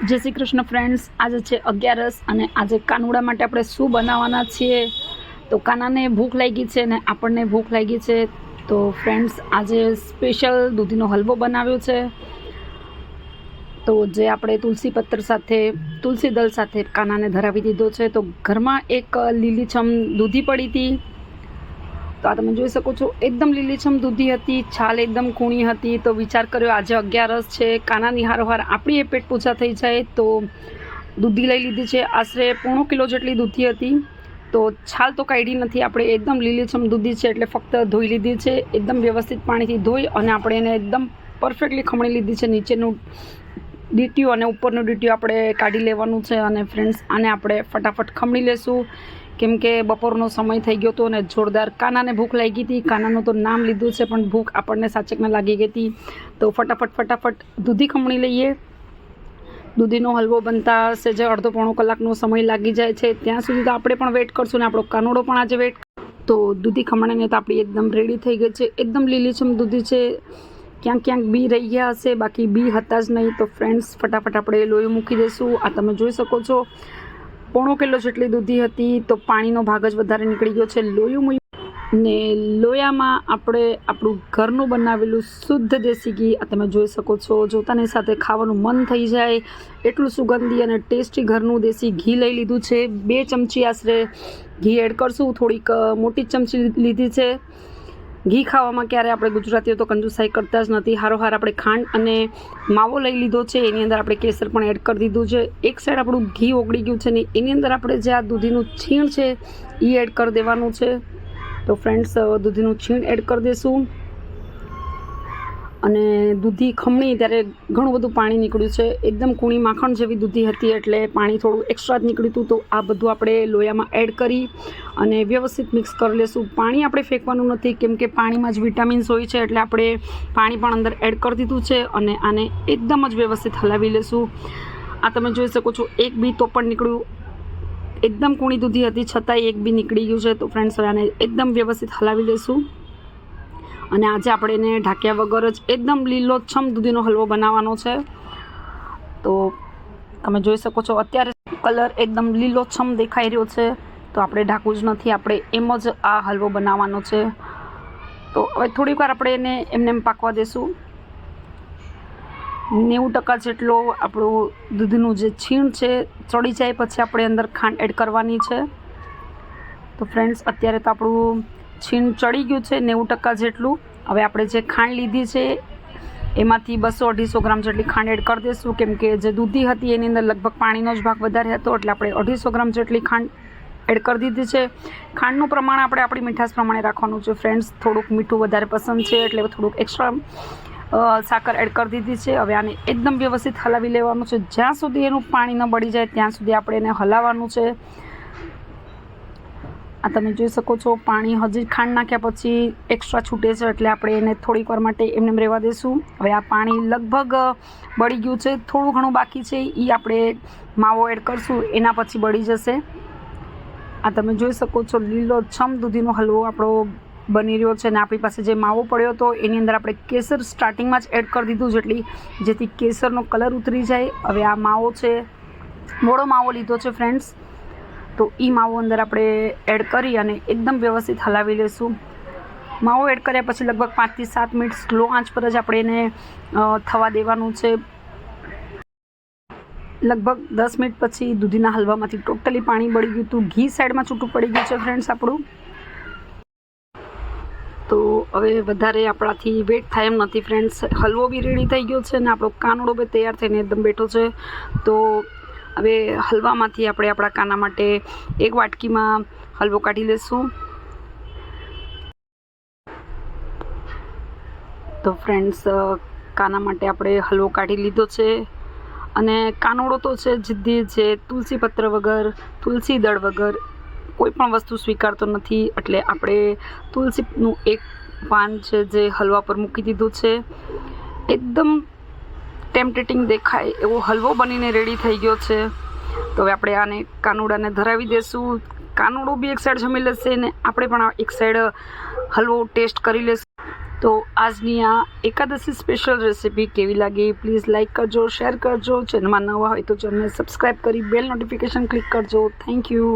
જય શ્રી કૃષ્ણ ફ્રેન્ડ્સ, આજે છે 11 અને આજે કાનુડા માટે આપણે શું બનાવવાના છીએ. તો કાનાને ભૂખ લાગી છે ને આપણને ભૂખ લાગી છે. તો ફ્રેન્ડ્સ, આજે સ્પેશિયલ દૂધીનો હલવો બનાવ્યો છે. તો જે આપણે તુલસી સાથે તુલસી દળ સાથે કાનાને ધરાવી દીધો છે. તો ઘરમાં એક લીલીછમ દૂધી પડી હતી. તો આ તમે જોઈ શકો છો, એકદમ લીલીછમ દૂધી હતી, છાલ એકદમ કૂણી હતી. તો વિચાર કર્યો આજે 11 છે, કાનાની હારોહાર આપણી એ પેટ પૂજા થઈ જાય. તો દૂધી લઈ લીધી છે, આશરે 1.5 કિલો જેટલી દૂધી હતી. તો છાલ તો કાઢી નથી આપણે, એકદમ લીલીછમ દૂધી છે એટલે ફક્ત ધોઈ લીધી છે. એકદમ વ્યવસ્થિત પાણીથી ધોઈ અને આપણે એને એકદમ પરફેક્ટલી ખમણી લીધી છે. નીચેનું ડીટીયું અને ઉપરનું ડીટીયું આપણે કાઢી લેવાનું છે. અને ફ્રેન્ડ્સ, આને આપણે ફટાફટ ખમણી લેશું, કેમ કે બપોરનો સમય થઈ ગયો હતો અને જોરદાર કાનાને ભૂખ લાગી હતી. કાનાનું તો નામ લીધું છે પણ ભૂખ આપણને સાચકને લાગી ગઈ હતી. તો ફટાફટ દૂધી ખમણી લઈએ. દૂધીનો હલવો બનતા હશે જે 1.5 કલાકનો સમય લાગી જાય છે. ત્યાં સુધી તો આપણે પણ વેઇટ કરશું ને આપણો કાનુડો પણ આજે વેઇટ. તો દૂધી ખમણીને તો આપણી એકદમ રેડી થઈ ગઈ છે. એકદમ લીલીછમ દૂધી છે, ક્યાંક બી રહી ગયા હશે, બાકી બી હતા જ નહીં. તો ફ્રેન્ડ્સ, ફટાફટ આપણે લોહી મૂકી દઈશું. આ તમે જોઈ શકો છો, 1.5 કિલો જેટલી દૂધી હતી. તો પાણીનો ભાગ જ વધારે નીકળી ગયો છે. લોહી ને લોયામાં આપણે આપણું ઘરનું બનાવેલું શુદ્ધ દેશી ઘી આ તમે જોઈ શકો છો. જોતાની સાથે ખાવાનું મન થઈ જાય એટલું સુગંધી અને ટેસ્ટી ઘરનું દેશી ઘી લઈ લીધું છે. 2 ચમચી આશરે ઘી એડ કરશું. થોડીક મોટી ચમચી લીધી છે. ઘી ખાવામાં ક્યારે આપણે ગુજરાતીઓ તો કંજુસાઈ કરતા જ નથી. હારોહાર આપણે ખાંડ અને માવો લઈ લીધો છે. એની અંદર આપણે કેસર પણ એડ કરી દીધું છે. એક સાઈડ આપણું ઘી ઓગળી ગયું છે ને એની અંદર આપણે જે આ દૂધીનું છીણ છે એ એડ કરી દેવાનું છે. તો ફ્રેન્ડ્સ, દૂધીનું છીણ એડ કરી દઈશું. અને દૂધી ખમણી ત્યારે ઘણું બધું પાણી નીકળ્યું છે. એકદમ કૂણી માખણ જેવી દૂધી હતી એટલે પાણી થોડું એક્સ્ટ્રા જ નીકળ્યું હતું. તો આ બધું આપણે લોયામાં એડ કરી અને વ્યવસ્થિત મિક્સ કરી લેશું. પાણી આપણે ફેંકવાનું નથી, કેમ કે પાણીમાં જ વિટામિન્સ હોય છે એટલે આપણે પાણી પણ અંદર એડ કરી દીધું છે. અને આને એકદમ જ વ્યવસ્થિત હલાવી લેશું. આ તમે જોઈ શકો છો, એક બી તો પણ નીકળ્યું. એકદમ કૂણી દૂધી હતી છતાંય એક બી નીકળી ગયું છે. તો ફ્રેન્ડ્સ, હવે આને એકદમ વ્યવસ્થિત હલાવી લઈશું. અને આજે આપણે એને ઢાંક્યા વગર જ એકદમ લીલોછમ દૂધીનો હલવો બનાવવાનો છે. તો તમે જોઈ શકો છો, અત્યારે કલર એકદમ લીલોછમ દેખાઈ રહ્યો છે. તો આપણે ઢાંકવું જ નથી, આપણે એમ જ આ હલવો બનાવવાનો છે. તો હવે થોડીક વાર આપણે એને એમને પાકવા દઈશું. 90% જેટલો આપણું દૂધનું જે છીણ છે ચડી જાય પછી આપણે અંદર ખાંડ એડ કરવાની છે. તો ફ્રેન્ડ્સ, અત્યારે તો આપણું છીણ ચડી ગયું છે 90% જેટલું. હવે આપણે જે ખાંડ લીધી છે એમાંથી 200-250 ગ્રામ જેટલી ખાંડ એડ કરી દઈશું, કેમ કે જે દૂધી હતી એની અંદર લગભગ પાણીનો જ ભાગ વધારે હતો એટલે આપણે 250 ગ્રામ જેટલી ખાંડ એડ કરી દીધી છે. ખાંડનું પ્રમાણ આપણે આપણી મીઠાશ પ્રમાણે રાખવાનું છે. ફ્રેન્ડ્સ, થોડુંક મીઠું વધારે પસંદ છે એટલે થોડુંક એક્સ્ટ્રા સાકર એડ કરી દીધી છે. હવે આને એકદમ વ્યવસ્થિત હલાવી લેવાનું છે. જ્યાં સુધી એનું પાણી ન બળી જાય ત્યાં સુધી આપણે એને હલાવવાનું છે. આ તમે જોઈ શકો છો, પાણી હજી ખાંડ નાખ્યા પછી એક્સ્ટ્રા છૂટે છે એટલે આપણે એને થોડીક વાર માટે એમને રહેવા દઈશું. હવે આ પાણી લગભગ બળી ગયું છે, થોડું ઘણું બાકી છે, એ આપણે માવો એડ કરશું, એના પછી બળી જશે. આ તમે જોઈ શકો છો, લીલોછમ દૂધીનો હલવો આપણો બની રહ્યો છે. અને આપણી પાસે જે માવો પડ્યો હતો એની અંદર આપણે કેસર સ્ટાર્ટિંગમાં જ એડ કરી દીધું જેથી કેસરનો કલર ઉતરી જાય. હવે આ માવો છે, મોળો માવો લીધો છે ફ્રેન્ડ્સ. તો એ માવો અંદર આપણે એડ કરી અને એકદમ વ્યવસ્થિત હલાવી લઈશું. માવો એડ કર્યા પછી લગભગ 5 થી 7 મિનિટ સ્લો આંચ પર જ આપણે એને થવા દેવાનું છે. લગભગ 10 મિનિટ પછી દૂધીના હલવામાંથી ટોટલી પાણી બળી ગયું હતું. ઘી સાઈડમાં છૂટું પડી ગયું છે ફ્રેન્ડ્સ આપણું. તો હવે વધારે આપણાથી વેટ થાય એમ નથી ફ્રેન્ડ્સ. હલવો બી રેડી થઈ ગયો છે અને આપણો કાનુડો બી તૈયાર થઈને એકદમ બેઠો છે. તો હવે હલવામાંથી આપણે આપણા કાના માટે એક વાટકીમાં હલવો કાઢી લઈશું. તો ફ્રેન્ડ્સ, કાના માટે આપણે હલવો કાઢી લીધો છે. અને કાનુડો તો છે જિદ્દી છે, તુલસી પત્ર વગર, તુલસી દળ વગર કોઈ પણ વસ્તુ સ્વીકારતો નથી. એટલે આપણે તુલસીનું એક પાન છે જે હલવા પર મૂકી દીધું છે. એકદમ ટેમ્પટેટિંગ દેખાય એવો હલવો બનીને રેડી થઈ ગયો છે. તો હવે આપણે આને કાનુડાને ધરાવી દઈશું. કાનુડો બી એક સાઈડ જમી લેશે ને આપણે પણ એક સાઈડ હલવો ટેસ્ટ કરી લેશું. તો આજની આ એકાદશી સ્પેશિયલ રેસીપી કેવી લાગી પ્લીઝ લાઇક કરજો, શેર કરજો. ચેનલમાં નવા હોય તો ચેનલને સબસ્ક્રાઈબ કરી બેલ નોટિફિકેશન ક્લિક કરજો. Thank you.